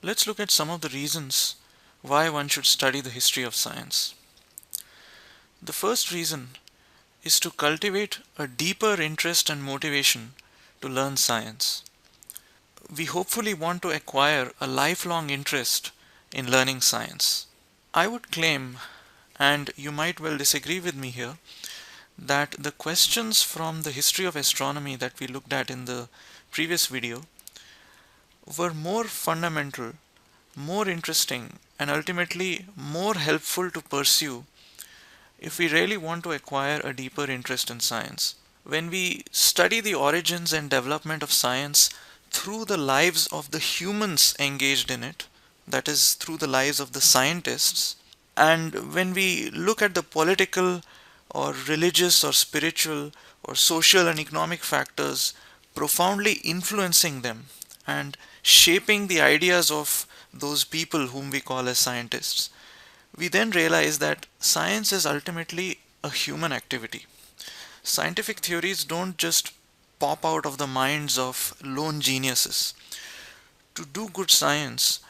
Let's look at some of the reasons why one should study the history of science. The first reason is to cultivate a deeper interest and motivation to learn science. We hopefully want to acquire a lifelong interest in learning science. I would claim, and you might well disagree with me here, that the questions from the history of astronomy that we looked at in the previous video were more fundamental, more interesting, and ultimately more helpful to pursue if we really want to acquire a deeper interest in science. When we study the origins and development of science through the lives of the humans engaged in it, that is, through the lives of the scientists, and when we look at the political or religious or spiritual or social and economic factors profoundly influencing them and shaping the ideas of those people whom we call as scientists, we then realize that science is ultimately a human activity. Scientific theories don't just pop out of the minds of lone geniuses. To do good science,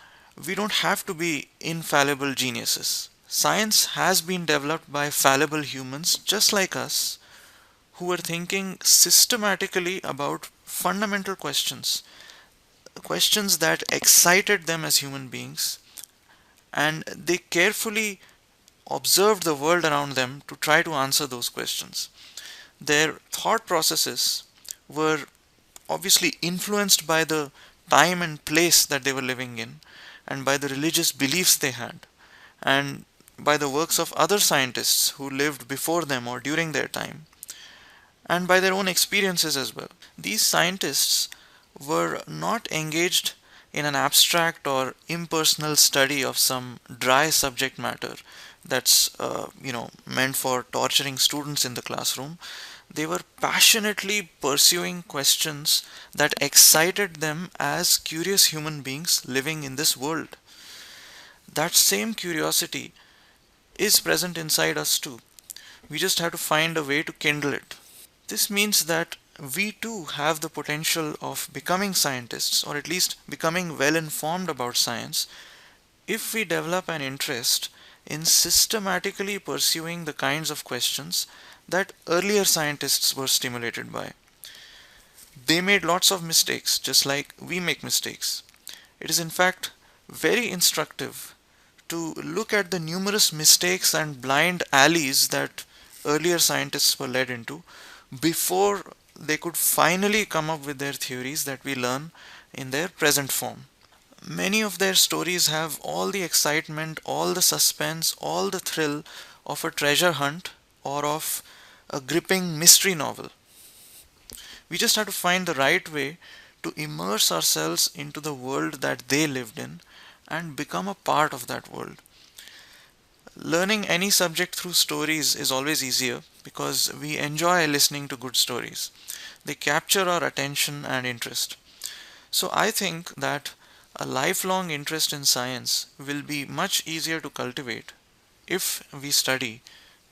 we don't have to be infallible geniuses. Science has been developed by fallible humans just like us who were thinking systematically about fundamental questions, questions that excited them as human beings, and they carefully observed the world around them to try to answer those questions. Their thought processes were obviously influenced by the time and place that they were living in, and by the religious beliefs they had, and by the works of other scientists who lived before them or during their time, and by their own experiences as well. These scientists were not engaged in an abstract or impersonal study of some dry subject matter that's meant for torturing students in the classroom. They were passionately pursuing questions that excited them as curious human beings living in this world. That same curiosity is present inside us too. We just have to find a way to kindle it. This means that we too have the potential of becoming scientists, or at least becoming well informed about science, if we develop an interest in systematically pursuing the kinds of questions that earlier scientists were stimulated by. They made lots of mistakes, just like we make mistakes. It is in fact very instructive to look at the numerous mistakes and blind alleys that earlier scientists were led into before they could finally come up with their theories that we learn in their present form. Many of their stories have all the excitement, all the suspense, all the thrill of a treasure hunt or of a gripping mystery novel. We just have to find the right way to immerse ourselves into the world that they lived in and become a part of that world. Learning any subject through stories is always easier because we enjoy listening to good stories. They capture our attention and interest. So I think that a lifelong interest in science will be much easier to cultivate if we study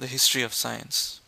the history of science.